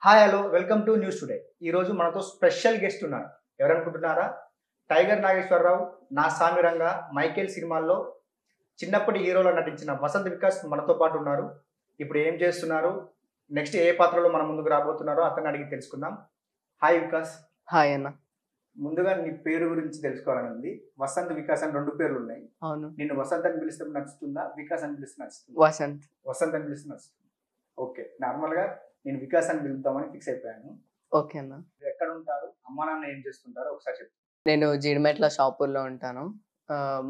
Hi hello welcome to news today. ఈరోజు మనతో special guest ఉన్నారు. ఎవరనుకుంటున్నారా? టైగర్ నాగేశ్వరరావు, నా సామిరంగా, మైకేల్ సినిమాల్లో చిన్నప్పటి హీరోలో నటించిన వసంత్ వికాస్ మనతో పాటు ఉన్నారు. ఇప్పుడు ఏం చేస్తున్నారు, నెక్స్ట్ ఏ పాత్రలో మన ముందుకు రాబోతున్నారో అతన్ని అడిగి తెలుసుకుందాం. హాయ్ వికాస్. హాయ్ అన్న. ముందుగా నీ పేరు గురించి తెలుసుకోవాలని ఉంది. వసంత్ వికాస్ అని 2 పేర్లు ఉన్నాయి. అవును. నిన్ను వసంత్ అని పిలిస్తే నచ్చుతుందా, వికాస్ అని పిలిస్తే నచ్చుతుందా? వసంత్. వసంత్ అని పిలిస్తే నచ్చుతుంది. ఓకే, నార్మల్గా నేను వికాస్ అని పిలుద్దామని ఫిక్స్ అయిపోయాను. ఓకే అన్న. మీరు ఎక్కడ ఉంటారు, అమ్మా నాన్న ఏం చేస్తుంటారో ఒకసారి చెప్పు. నేను జీడిమెట్ల షాపుల్లో ఉంటాను.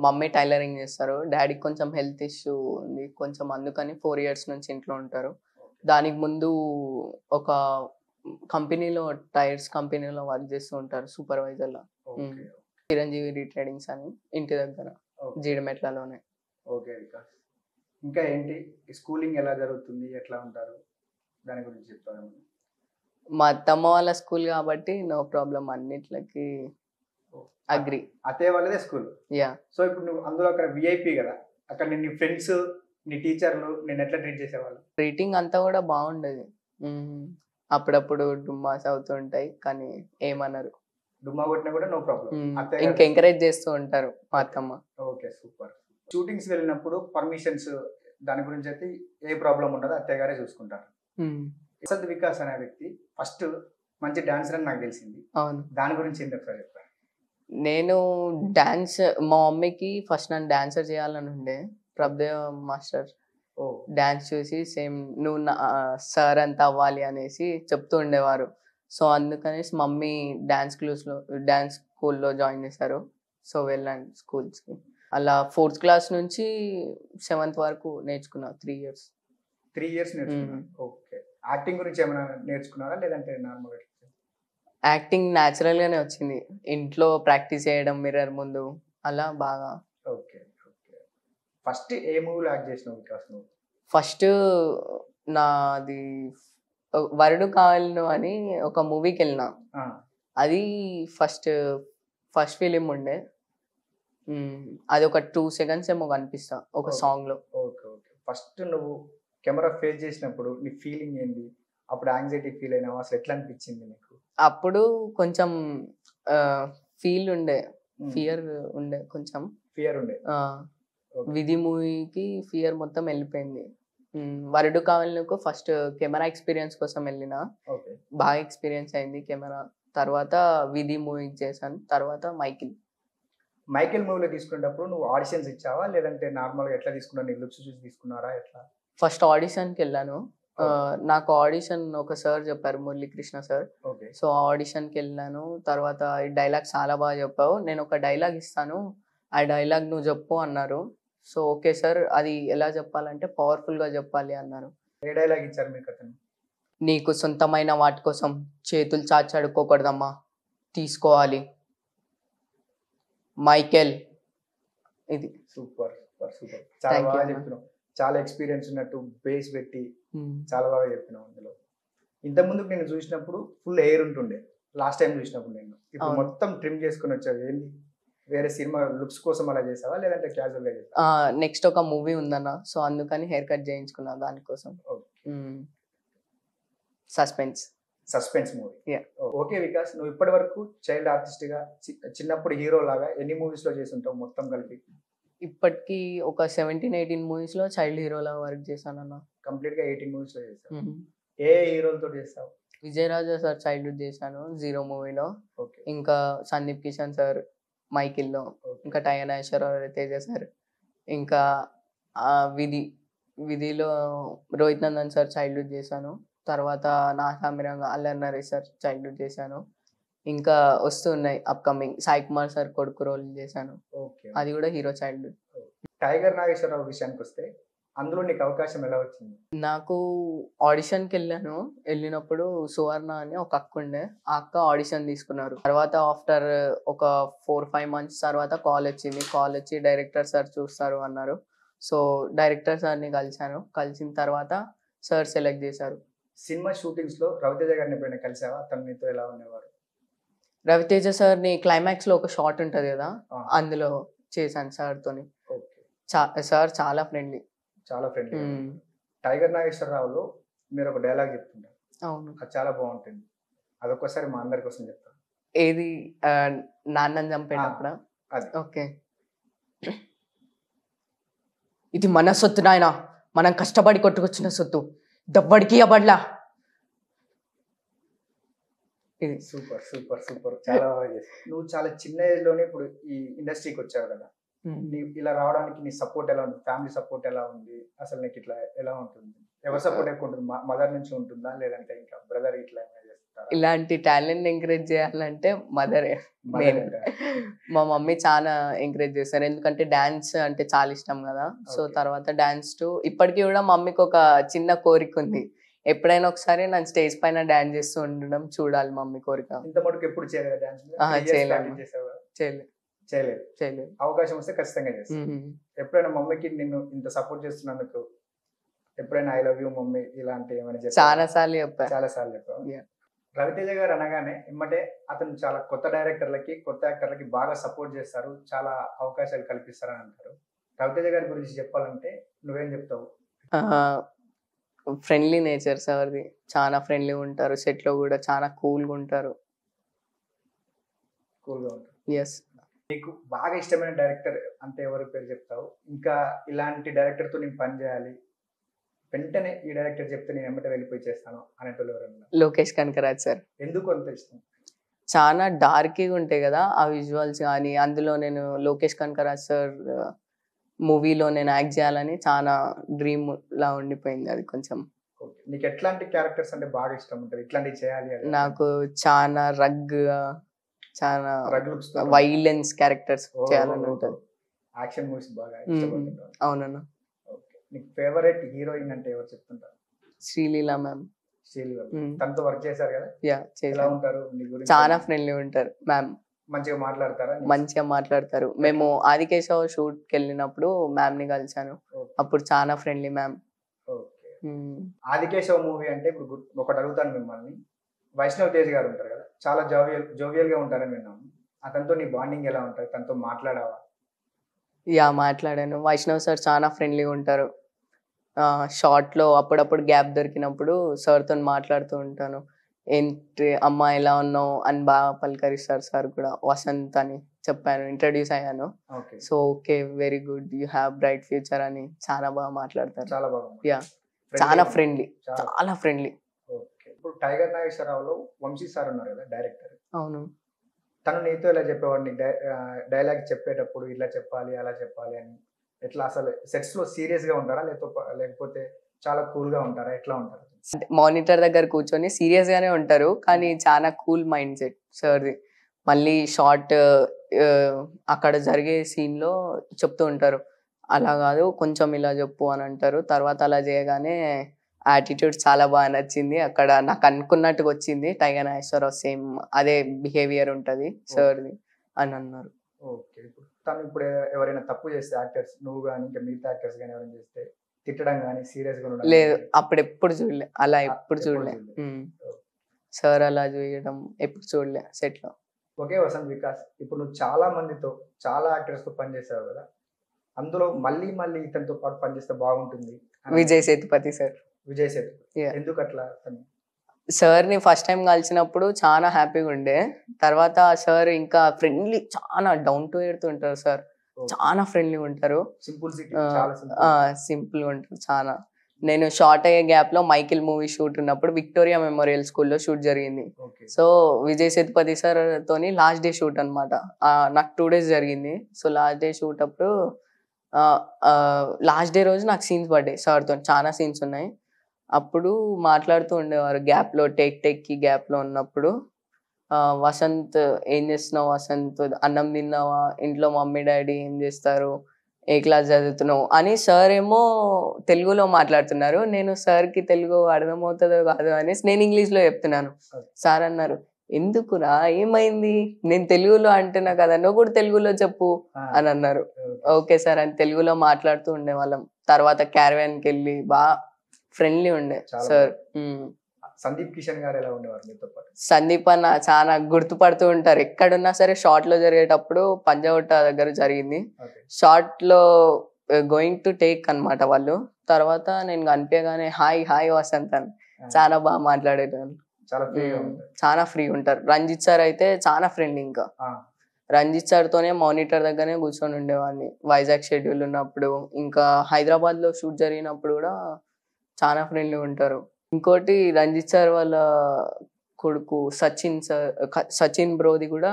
మమ్మీ టైలరింగ్ చేస్తారు. డాడీకి కొంచెం హెల్త్ ఇష్యూ ఉంది. కొంచెం అందుకని 4 ఇయర్స్ నుంచి ఇంట్లో ఉంటారు. దానికి ముందు ఒక కంపెనీలో టైర్స్ కంపెనీలో వర్క్ చేస్తూ ఉంటారు సూపర్వైజర్‌లా. ఓకే. చిరంజీవి రీట్రేడింగ్స్ అని ఇంటి దగ్గర ఓకే. జీడిమెట్లలోనే. ఓకే వికాస్. ఇంకా ఏంటి, స్కూలింగ్ ఎలా జరుగుతుంది, ఎట్లా ఉంటారు, దాని గురించి చెప్తాను. మా అత్తమ్మ వాళ్ళ స్కూల్ కాబట్టి నో ప్రాబ్లమ్ అన్నిట్లకి అగ్రి. అత్తయ్య వాళ్ళదే స్కూల్. యా. సో ఇప్పుడు నువ్వు అందులో అక్కడ విఐపి కదా, అక్కడ నీ ఫ్రెండ్స్, నీ టీచర్లు నేను ఎట్లా ట్రీట్ చేసేవాళ్ళు? ట్రీటింగ్ అంతా కూడా బాగుండేది. అప్పుడప్పుడు డుమ్మాస్ అవుతుంటాయి కానీ ఏమనరు. డుమ్మా కొట్టినా కూడా నో ప్రాబ్లం. ఇంకా ఎంకరేజ్ చేస్తూ ఉంటారు మా అత్తమ్మ. Okay, super. షూటింగ్స్ వెళ్ళినప్పుడు పర్మిషన్స్ దాని గురించి అయితే ఏ ప్రాబ్లం ఉండదు, అత్తయ్య గారే చూసుకుంటారు. వసంత్ వికాస్ అనే వ్యక్తి ఫస్ట్ మంచి డాన్సర్ అని నాకు తెలిసింది. అవును. దాని గురించి ఏం చెప్తారు? నేను డాన్స్ మా మమ్మీకి ఫస్ట్ నన్ను డాన్సర్ చేయాలని ఉండే. ప్రభుదేవ మాస్టర్ డాన్స్ చూసి సేమ్ నువ్వు సార్ అంత అవ్వాలి అనేసి చెప్తూ ఉండేవారు. సో అందుకనేసి మమ్మీ డాన్స్ స్కూల్లో జాయిన్ చేశారు. సో వెళ్ళాను స్కూల్స్కి. అలా 4th క్లాస్ నుంచి 7th వరకు నేర్చుకున్నా. 3 ఇయర్స్. 3 ఇయర్స్ నేర్చుకున్నా. ఓకే. యాక్టింగ్ గురించి ఏమైనా నేర్చుకున్నారా లేదంటే నార్మల్? యాక్టింగ్ న్యాచురల్ గానే వచ్చింది. ఇంట్లో ప్రాక్టీస్ చేయడం మిర్రర్ ముందు అలా బాగా. ఓకే. ఓకే. ఫస్ట్ ఏ మూవీలో యాక్ట్ చేసినావు వికాస్ నువ్వు? ఫస్ట్ నాది వరుడు కావాలను అని ఒక మూవీకి వెళ్ళినా. అది ఫస్ట్ ఫిలిం ఉండే. అది ఒక 2 సెకండ్స్ ఏమో కనిపిస్తా ఒక సాంగ్ లో. ఓకే. ఓకే. ఫస్ట్ నువ్వు కెమెరా ఫేస్ చేసినప్పుడు నీ ఫీలింగ్ ఏంది? అప్పుడు యాంగ్జైటీ ఫీల్ అయినావా? అసలు ఎట్లా అనిపించింది నీకు? అప్పుడు కొంచెం ఫీల్ ఉండే, ఫియర్ ఉండే, కొంచెం ఫియర్ ఉండే. విధి మూవీకి ఫియర్ మొత్తం వెళ్ళిపోయింది. వరుడు కావాలకు ఫస్ట్ కెమెరా ఎక్స్పీరియన్స్ కోసం వెళ్ళినా. బాగా ఎక్స్పీరియన్స్ అయింది కెమెరా. తర్వాత విధి మూవీకి చేశాను. తర్వాత మైకిల్ మూవీలో తీసుకునేటప్పుడు నువ్వు ఆడిషన్స్ ఇచ్చావా లేదంటే నార్మల్గా ఎట్లా తీసుకున్నావు? నీ లుక్స్ చూసి తీసుకున్నారా ఎట్లా? ఫస్ట్ ఆడిషన్కి వెళ్ళాను. నాకు ఆడిషన్ ఒక సార్ చెప్పారు, మురళీకృష్ణ సార్. సో ఆడిషన్కి వెళ్ళాను. తర్వాత ఈ డైలాగ్ చాలా బాగా చెప్పావు, నేను ఒక డైలాగ్ ఇస్తాను, ఆ డైలాగ్ నువ్వు చెప్పు అన్నారు. సో ఓకే సార్, అది ఎలా చెప్పాలంటే పవర్ఫుల్ గా చెప్పాలి అన్నారు. ఏ డైలాగ్ ఇచ్చారు మీకు అతను? నీకు సొంతమైన వాటి కోసం చేతులు చాచి అడుక్కోకూడదమ్మా, తీసుకోవాలి. మైకేల్. ఇది సూపర్ సూపర్ సూపర్. చాలా బాగా చెప్తున్నావు. చాలా ఎక్స్పీరియన్స్ ఉన్నట్టు బేస్ పెట్టి చాలా బాగా చెప్పినావు. అందులో ఇంతకుముందు నేను చూసినప్పుడు ఫుల్ ఎయిర్ ఉంటుండే, లాస్ట్ టైం చూసినప్పుడు నేను. ఇప్పుడు మొత్తం ట్రిమ్ చేసుకుని వచ్చావు. ఏంది, వేరే సినిమా లుక్స్ కోసం అలా చేసావా లేదంటే క్యాజువల్ గా చేసావా? నెక్స్ట్ ఒక మూవీ ఉందన్న, సో అందుకని హెయిర్ కట్ చేయించుకున్నా దానికోసం. Suspense movie. ఓకే వికాస్, నువ్వు ఇప్పటి వరకు చైల్డ్ ఆర్టిస్ట్ గా చిన్నప్పుడు హీరో లాగా ఎన్ని మూవీస్ లో చేసి ఉంటావు మొత్తం కలిపి? ఇప్పటికి ఒక 17-18 మూవీస్ లో చైల్డ్ హీరోలా వర్క్ చేశాను అన్న. కంప్లీట్ గా 18 మూవీస్ లో చేశాను. ఏ హీరోలతో చేస్తావు? విజయరాజా సార్ చైల్డ్హుడ్ చేశాను, 0 మూవీలో. ఇంకా సందీప్ కిషన్ సార్ మైకిల్లో, ఇంకా టైగర్ తేజ సార్, ఇంకా విధిలో రోహిత్ నందన్ సార్ చైల్డ్హుడ్ చేశాను. తర్వాత నా సామిరంగా అల్లరి నరేష్ సార్ చైల్డ్హుడ్ చేశాను. ఇంకా వస్తున్నాయి అప్కమింగ్ సాయి కుమార్ సార్ కొడుకు రోల్ చేశాను, అది కూడా హీరో చైల్డ్హుడ్. టైగర్ నాగేశ్వరరావు విషయానికి వస్తే అందులో నీకు అవకాశం ఎలా వచ్చింది? నాకు ఆడిషన్కి వెళ్ళినప్పుడు సువర్ణ అని ఒక అక్క ఉండే, ఆ అక్క ఆడిషన్ తీసుకున్నారు. తర్వాత ఆఫ్టర్ ఒక 4-5 months తర్వాత కాల్ వచ్చింది. కాల్ వచ్చి డైరెక్టర్ సార్ చూస్తారు అన్నారు. సో డైరెక్టర్ సార్ని కలిసిన తర్వాత సార్ సెలెక్ట్ చేశారు. సినిమా షూటింగ్స్ లో రవితేజ గారిని ఎప్పుడైనా కలిసావా? అతను నీతో ఎలా ఉండేవారు? రవితేజ సార్ని క్లైమాక్స్ లో ఒక షాట్ ఉంటది కదా, అందులో చేశాను సార్ తోని. సార్ చాలా ఫ్రెండ్లీ. టైగర్ నాగేశ్వరరావులో మీరు ఒక డైలాగ్ చెప్తుంటారు, అవును. అది చాలా బాగుంటుంది. అదొక్కసారి మా అందరి కోసం చెప్తాను. ఏది నాన్నని చంపేటప్పుడా? అది. ఓకే. ఇది మన సొత్తు నాయనా, మనం కష్టపడి కొట్టుకొచ్చిన సొత్తు, దవ్వడికి ఇవ్వబడ్లా. ఇది సూపర్ సూపర్ సూపర్, చాలా బాగా చేసావు. నువ్వు చాలా చిన్న ఏజ్ లోనే ఇప్పుడు ఈ ఇండస్ట్రీకి వచ్చావు కదా. నీ ఇలా రావడానికి నీ సపోర్ట్ ఎలా ఉంది? ఫ్యామిలీ సపోర్ట్ ఎలా ఉంది? అసలు నీకు ఇట్లా ఎలా ఉంటుంది? ఎవరి సపోర్ట్ ఎక్కువ ఉంటుంది? మదర్ నుంచి ఉంటుందా, లేదంటే ఇంకా బ్రదర్ ఇట్లా ఏమైనా చేస్తారా? ఇలాంటి టాలెంట్ ఎంకరేజ్ చేయాలంటే మదరే Mother మెయిన్. అంటారా? మా మమ్మీ చాలా ఎంకరేజ్ చేస్తారు, ఎందుకంటే డాన్స్ అంటే చాలా ఇష్టం కదా. So Okay. తర్వాత డాన్స్ టు ఇప్పటికీ కూడా మమ్మీకి ఒక చిన్న కోరిక ఉంది, ఎప్పుడైనా ఒకసారి నేను స్టేజ్ పైన డాన్స్ చేస్తూ ఉండడం చూడాలి మమ్మీ కోరిక. ఇంత మటుకు ఎప్పుడు చేయలేదు డాన్స్? చేయలేదు. చేయలేదు. చేయలేదు. చేయలేదు. అవకాశం వస్తే ఖచ్చితంగా చేస్తాను. ఎప్పుడైనా మమ్మీకి నిన్ను ఇంత సపోర్ట్ చేస్తున్నందుకు ఎప్పుడైనా ఐ లవ్ యూ మమ్మీ ఇలాంటి ఏమైనా చెప్పావా? చాలా సార్లు చెప్పా. చాలా సార్లు చెప్పావు. Yeah. రవితేజ గారు అనగానే ఎమ్మటే అతను చాలా కొత్త డైరెక్టర్లకి, కొత్త యాక్టర్లకి బాగా సపోర్ట్ చేస్తారు, చాలా అవకాశాలు కల్పిస్తారని అంటారు. రవితేజ గారి గురించి చెప్పాలంటే నువ్వేం చెప్తావు? ఫ్రెండ్లీ నేచర్ సార్ది, చాలా ఫ్రెండ్లీ ఉంటారు, సెట్ లో కూడా చాలా కూల్గా ఉంటారు. కూల్గా ఉంటారు. ఎస్. నీకు బాగా ఇష్టమైన డైరెక్టర్ అంటే ఎవరి పేరు చెప్తావు? ఇంకా ఇలాంటి డైరెక్టర్ తో నేను పని చేయాలి, వెంటనే ఈ డైరెక్టర్ చెప్తే నేను ఎమ్మటే వెళ్ళిపోయి చేస్తాను అనేటోళ్ళు ఎవరన్నా? లోకేష్ కనకరాజ్ సార్. ఎందుకు అంత ఇష్టం? చాలా డార్క్గా ఉంటాయి కదా ఆ విజువల్స్ కానీ, అందులో నేను లోకేష్ కనకరాజ్ సార్ మూవీలో నేను యాక్ట్ చేయాలని చాలా డ్రీమ్ లా ఉండిపోయింది అది కొంచెం. Okay. నీకు ఎట్లాంటి క్యారెక్టర్స్ అంటే బాగా ఇష్టం ఉంటుంది? ఇట్లాంటివి చేయాలి అని? నాకు చాలా చాలా రగ్ లుక్స్ వైలెన్స్ క్యారెక్టర్స్ చేయాలని ఉంటుంది. యాక్షన్ మూవీస్ బాగా ఇష్టపడుతుంటారు. అవునన్నా. ఓకే. నీకు ఫేవరెట్ హీరోయిన్ అంటే ఎవరు చెప్తుంటారు? శ్రీలీల మ్యామ్. శ్రీలీల. తనతో వర్క్ చేశారు కదా, యా ఎలా చేశాను. ఉంటారు? నీ గురించి చాలా ఫ్రెండ్లీ ఉంటారు మ్యామ్, మంచిగా మాట్లాడతారా? మంచిగా మాట్లాడతారు. మేము ఆదికేశవ్ షూట్ కి వెళ్ళినప్పుడు మ్యామ్ ని కలిసాను, అప్పుడు చాలా friendly ma'am. Okay. Adikeshav movie అంటే ఇప్పుడు ఒకటి అడుగుతాను మిమ్మల్ని. వైష్ణవ్ తేజ్ గారు ఉంటారు కదా, చాలా జోవియల్ గా ఉంటారని విన్నాము. అతనితో నీ బాండింగ్ ఎలా ఉంటుంది? తనతో మాట్లాడావా? యా మాట్లాడాను. వైష్ణవ్ సార్ చాలా ఫ్రెండ్లీగా ఉంటారు. షార్ట్ లో అప్పుడప్పుడు గ్యాప్ దొరికినప్పుడు సార్తో మాట్లాడుతూ ఉంటాను. ఏంటి అమ్మా ఎలా ఉన్నావు అని బాగా పలకరిస్తారు సార్ కూడా. వసంత్ అని చెప్పాను, ఇంట్రడ్యూస్ అయ్యాను. Okay. So okay very good, you have bright future అని చాలా బాగా మాట్లాడతారు. చాలా బాగా. యా చాలా ఫ్రెండ్లీ, చాలా ఫ్రెండ్లీ. ఓకే. ఇప్పుడు టైగర్ నాగేశ్వరరావులో వంశీ సార్ ఉన్నారు కదా డైరెక్టర్, అవును. తను నీతో ఎలా చెప్పేవాడు? నీకు డైలాగ్ చెప్పేటప్పుడు ఇలా చెప్పాలి అలా చెప్పాలి అని ఎట్లా? అసలు సెట్స్ లో సీరియస్ గా ఉంటారా, లేకపోతే చాలా కూల్ గా ఉంటారా? ఎట్లా ఉంటారు? మానిటర్ దగ్గర కూర్చొని సీరియస్ గానే ఉంటారు, కానీ చాలా కూల్ మైండ్ సెట్ సార్ది. మళ్ళీ షార్ట్ అక్కడ జరిగే సీన్ లో చెప్తూ ఉంటారు, అలా కాదు కొంచెం ఇలా చెప్పు అని అంటారు. తర్వాత అలా చేయగానే యాటిట్యూడ్ చాలా బాగా నచ్చింది. అక్కడ నాకు అనుకున్నట్టుగా వచ్చింది. టైగర్ నాగేశ్వరరావు సేమ్ అదే బిహేవియర్ ఉంటది సార్ది అని అన్నారు. ఓకే. ఇప్పుడు ఎవరైనా తప్పు చేస్తే యాక్టర్స్, నువ్వు కానీ ఇంకా మిగతా యాక్టర్స్ కానీ ఎవరైనా చేస్తే తిట్టడం కానీ సీరియస్ గా ఉండడం? లేదు, అప్పుడు ఎప్పుడు చూడలే అలా, ఎప్పుడు చూడలే సార్ అలా చూడడం ఎప్పుడు చూడలే సెట్ లో. ఓకే వసంత్ వికాస్, ఇప్పుడు నువ్వు చాలా మందితో, చాలా యాక్టర్స్ తో పనిచేసావు కదా, అందులో మళ్ళీ మళ్ళీ ఇతనితో పాటు పనిచేస్తే బాగుంటుంది? విజయ్ సేతుపతి సార్. విజయ్ సేతుపతి ఎందుకు అట్లా? సార్ని ఫస్ట్ టైం కలిసినప్పుడు చాలా హ్యాపీగా ఉండే, తర్వాత సార్ ఇంకా ఫ్రెండ్లీ, చాలా డౌన్ టు ఎర్త్ ఉంటారు సార్, చాలా ఫ్రెండ్లీ ఉంటారు, సింపుల్ గా ఉంటారు చాలా. నేను షార్ట్ అయ్యే గ్యాప్ లో మైకిల్ మూవీ షూట్ ఉన్నప్పుడు విక్టోరియా మెమోరియల్ స్కూల్లో షూట్ జరిగింది. సో విజయ్ సేతుపతి సార్ తోని లాస్ట్ డే షూట్ అనమాట. నాకు 2 days జరిగింది. సో లాస్ట్ డే షూట్ అప్పుడు లాస్ట్ డే రోజు నాకు సీన్స్ పడ్డాయి సార్తో, చాలా సీన్స్ ఉన్నాయి. అప్పుడు మాట్లాడుతూ ఉండేవారు గ్యాప్ లో, టేక్ కి గ్యాప్ లో ఉన్నప్పుడు. వసంత్ ఏం చేస్తున్నావు వసంత్, అన్నం తిన్నావా, ఇంట్లో మమ్మీ డాడీ ఏం చేస్తారు, ఏ క్లాస్ చదువుతున్నావు అని సార్ ఏమో తెలుగులో మాట్లాడుతున్నారు. నేను సార్కి తెలుగు అర్థమవుతుందో కాదు అనేసి నేను ఇంగ్లీష్లో చెప్తున్నాను. సార్ అన్నారు, ఎందుకురా ఏమైంది, నేను తెలుగులో అంటున్నా కదా, నువ్వు కూడా తెలుగులో చెప్పు అని అన్నారు. ఓకే సార్ అని తెలుగులో మాట్లాడుతూ ఉండేవాళ్ళం. తర్వాత క్యారవాన్కి వెళ్ళి బాగా ఫ్రెండ్లీ ఉండే సార్. సందీప్ కిషన్ గారు ఎలా ఉండేవారు మీతో పాటు? సందీప్ అన్న చాలా గుర్తుపడుతూ ఉంటారు, ఎక్కడున్నా సరే. షార్ట్ లో జరిగేటప్పుడు పంజాగుట్ట దగ్గర జరిగింది. షార్ట్ లో గోయింగ్ టు టేక్ అన్నమాట వాళ్ళు. తర్వాత నేను కనిపించగానే హాయ్ హాయ్ వసంత్ అని చాలా బాగా మాట్లాడేటోళ్ళు, చాలా ఫ్రీ ఉంటారు. రంజిత్ సార్ అయితే చాలా ఫ్రెండ్. ఇంకా రంజిత్ సార్ తోనే మానిటర్ దగ్గరనే కూర్చొని ఉండేవాడిని వైజాగ్ షెడ్యూల్ ఉన్నప్పుడు. ఇంకా హైదరాబాద్ లో షూట్ జరిగినప్పుడు కూడా చాలా ఫ్రెండ్లీ ఉంటారు. ఇంకోటి రంజిత్ సార్ వాళ్ళ కొడుకు సచిన్ సార్, సచిన్ బ్రోది కూడా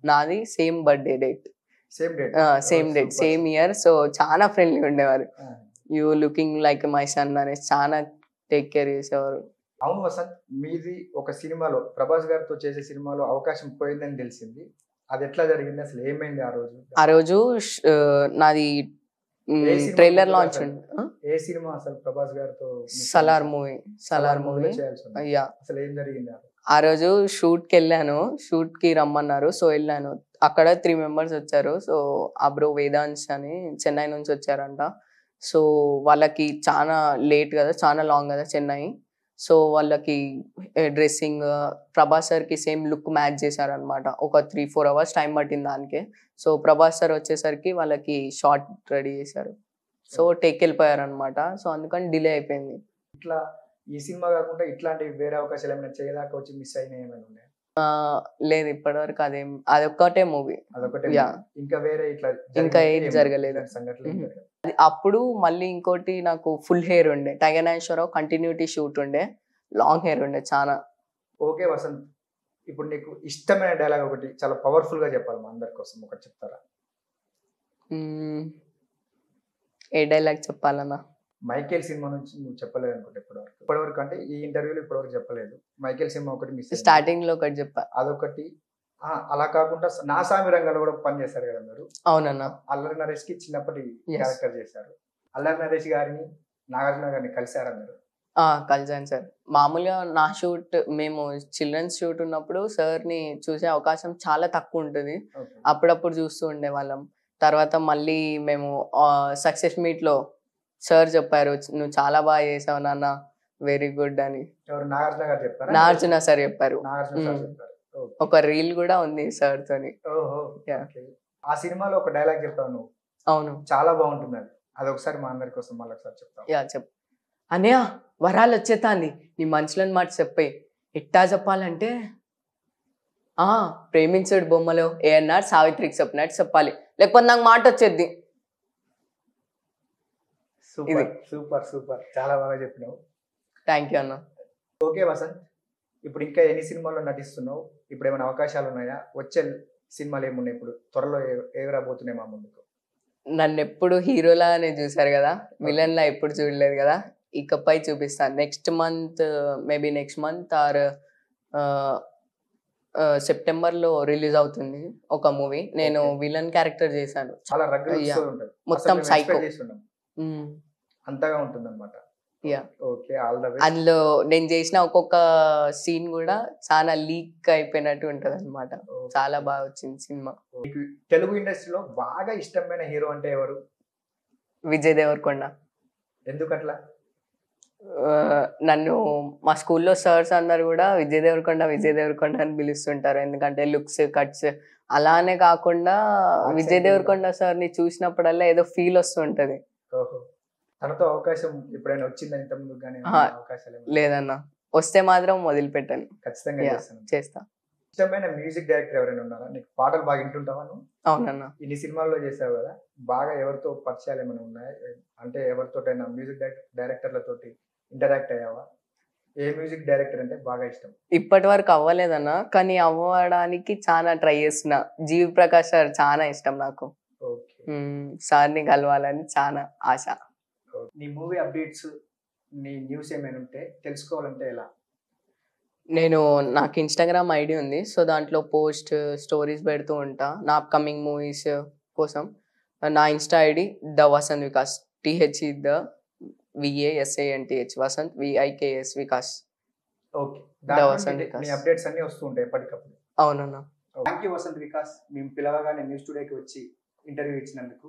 నాది same birthday date, same date, same year. So చాలా ఫ్రెండ్లీ ఉండేవారు. You looking like my son అనేసి చాలా టేక్ కేర్ చేసేవారు. అవును వసంత్, మీది ఒక సినిమాలో ప్రభాస్ గారితో చేసే సినిమాలో అవకాశం పోయిందని తెలిసింది. అది ఎట్లా జరిగింది, అసలు ఏమైంది ఆ రోజు? ఆ రోజు నాది ట్రైలర్ లాంచ్. ఏ సినిమా అసలు ప్రభాస్ గారితో? సలార్ మూవీ. సలార్ మూవీ. అయ్యా, అసలు ఏం జరిగింది ఆ రోజు? షూట్ కి వెళ్ళాను, షూట్ కి రమ్మన్నారు. సో వెళ్ళాను, అక్కడ 3 members వచ్చారు. సో ఆ బ్రో వేదాంశ్ అని చెన్నై నుంచి వచ్చారంట. సో వాళ్ళకి చాలా లేట్ కదా, చాలా లాంగ్ కదా చెన్నై. సో వాళ్ళకి డ్రెస్సింగ్ ప్రభాస్ సార్ కి సేమ్ లుక్ మ్యాచ్ చేశారనమాట. ఒక 3-4 hours టైం పట్టింది దానికే. సో ప్రభాస్ సార్ వచ్చేసరికి వాళ్ళకి షార్ట్ రెడీ చేశారు. సో టేక్ వెళ్ళిపోయారు అనమాట. సో అందుకని డిలే అయిపోయింది. ఇట్లా ఈ సినిమా కాకుండా ఇట్లాంటి వేరే అవకాశాలు ఏమైనా చేయదాకా వచ్చి మిస్ అయినా ఏమైనా ఉన్నాయి? లేదు, ఇప్పటివరకు అదొక్కటే మూవీ. ఇంకా వేరే ఇట్లా ఇంకా ఏం జరగలేదు. అప్పుడు మళ్ళీ ఇంకోటి నాకు ఫుల్ హెయిర్ ఉండే, టైగర్ నాగేశ్వరరావు కంటిన్యూటీ షూట్ ఉండే, లాంగ్ హెయిర్ ఉండే చాలా. ఓకే వసంత్, ఇప్పుడు నీకు ఇష్టమైన డైలాగ్ ఒకటి చాలా పవర్ఫుల్ గా చెప్పాలి మా అందరి కోసం, ఒకటి చెప్తారా? ఏ డైలాగ్ చెప్పాలన్నా? మైకేల్ సినిమా నుంచి నువ్వు చెప్పలేదు అనుకుంటే ఇప్పటివరకు అంటే ఈ ఇంటర్వ్యూలో ఇప్పటివరకు చెప్పలేదు. మైకేల్ సినిమా ఒకటి మిస్, స్టార్టింగ్ లో ఒకటి చెప్పా, అదొకటి. అలా కాకుండా నా సామి రంగంలో కూడా పని చేశారు కదా మీరు. అవునన్నా. అల్లరి నరేష్ కి చిన్నప్పటి క్యారెక్టర్ చేశారు. అల్లరి నరేష్ గారిని, నాగార్జున గారిని కలిసారా మీరు? కలిసాను సార్. మామూలుగా నా షూట్, మేము చిల్డ్రన్స్ షూట్ ఉన్నప్పుడు సార్ ని చూసే అవకాశం చాలా తక్కువ ఉంటుంది. అప్పుడప్పుడు చూస్తూ ఉండేవాళ్ళం. తర్వాత మళ్ళీ మేము సక్సెస్ మీట్ లో సార్ చెప్పారు, నువ్వు చాలా బాగా చేసావు నాన్న, వెరీ గుడ్ అని. నాగార్జున సార్ చెప్పారు. ఒక రీల్ కూడా ఉంది సార్ తోని. ఆ సినిమాలో ఒక డైలాగ్ చెప్పావు నువ్వు. అవును, చాలా బాగుంటుంది అది. అది ఒకసారి మా అందరి కోసం మళ్ళీ ఒకసారి చెప్తాను. చెప్పు. అన్నయ్య వరాలు వచ్చేతాంది, నీ మనసులోని మాట చెప్పాయి. ఎట్టా చెప్పాలంటే, ప్రేమించాడు బొమ్మలో ఏఎన్ఆర్ సావిత్రికి చెప్పినట్టు చెప్పాలి, లేకపోతే నాకు మాట వచ్చేద్ది. సూపర్ సూపర్ సూపర్, చాలా బాగా చెప్పినావు. థ్యాంక్ యూ అన్న. ఓకే వసంత్, ఇప్పుడు ఇంకా ఎన్ని సినిమాల్లో నటిస్తున్నావు? ఇప్పుడు ఏమైనా అవకాశాలు ఉన్నాయా? వచ్చే సినిమాలు ఏమున్నాయి ఇప్పుడు త్వరలో ఎగరబోతున్నాయి మా ముందుకు? నన్ను ఎప్పుడు హీరోలానే చూసారు కదా, విలన్ లా ఎప్పుడు చూడలేదు కదా. ఇకపై చూపిస్తాను. Next month, maybe next month or September లో రిలీజ్ అవుతుంది ఒక మూవీ. నేను విలన్ క్యారెక్టర్ చేశాను. చాలా మొత్తం సైకో అంతగా ఉంటుంది అనమాట. అందులో నేను చేసిన ఒక్కొక్క సీన్ కూడా చాలా లీక్ అయిపోయినట్టు ఉంటది అనమాట. చాలా బాగా వచ్చింది సినిమా. తెలుగు ఇండస్ట్రీలో బాగా ఇష్టమైన హీరో అంటే ఎవరు? విజయ్ దేవరకొండ. ఎందుకట్లా? నన్ను మా స్కూల్లో సార్స్ అందరు కూడా విజయ్ దేవరకొండ అని పిలుస్తుంటారు. ఎందుకంటే లుక్స్, కట్స్ అలానే కాకుండా విజయ్ దేవరకొండ సార్ ని చూసినప్పుడల్లా ఏదో ఫీల్ వస్తుంటది. తనతో అవకాశం ఎప్పుడైనా వచ్చిందా ఇంత ముందు? లేదన్నా, వస్తే మాత్రం వదిలిపెట్టాను, ఖచ్చితంగా చేస్తా. ఇష్టమైన మ్యూజిక్ డైరెక్టర్ ఎవరైనా ఉన్నారా? నీకు పాటలు బాగా వింటుంటావా నువ్వు? అవునన్నా. ఇన్ని సినిమాల్లో చేసావు కదా, బాగా ఎవరితో పరిచయాలు ఏమైనా ఉన్నాయా? అంటే ఎవరితోటైనా మ్యూజిక్ డైరెక్టర్లతోటి ఇంటరాక్ట్ అయ్యావా? ఏ మ్యూజిక్ డైరెక్టర్ అంటే బాగా ఇష్టం? ఇప్పటి వరకు అవ్వలేదన్నా, కానీ అవ్వడానికి చాలా ట్రై చేస్తున్నా. జీవి ప్రకాష్ సార్ చాలా ఇష్టం నాకు. సార్ని కలవాలని చాలా ఆశ. నీ మూవీ అప్డేట్స్, నీ న్యూస్ ఏమైనా ఉంటే తెలుసుకోవాలంటే ఎలా? నాకు ఇన్స్టాగ్రామ్ ఐడి ఉంది. సో దాంట్లో పోస్ట్ స్టోరీస్ పెడుతూ ఉంటా నా అప్కమింగ్ మూవీస్ కోసం. నా Insta ID the Vasanth Vikas, TH the VASANTH, Vasanth VIKS Vikas. Okay, the Vasanth Vikas. నీ అప్డేట్స్ అన్ని వస్తూ ఉంటాయి ఎప్పటికప్పుడు. అవునన్నా. థ్యాంక్ యూ వసంత్ వికాస్, మేము పిలవగానే న్యూస్ టుడేకి వచ్చి ఇంటర్వ్యూ ఇచ్చినందుకు.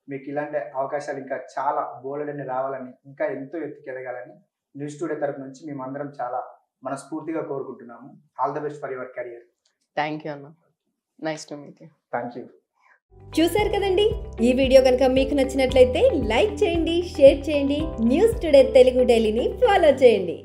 మీకు ఇలాంటి అవకాశాలు ఇంకా చాలా బోలెడని రావాలని, ఇంకా ఎంతో ఎత్తుకెదగాలని న్యూస్ టుడే తరపు నుంచి మేమందరం చాలా మనస్ఫూర్తిగా కోరుకుంటున్నాము. All the best for your career. Thank you అన్న, nice to meet you. Thank you. చూశారు కదండి, ఈ వీడియో కనుక మీకు నచ్చినట్లయితే లైక్ చేయండి, షేర్ చేయండి, న్యూస్ టుడే తెలుగు డైలీని ఫాలో చేయండి.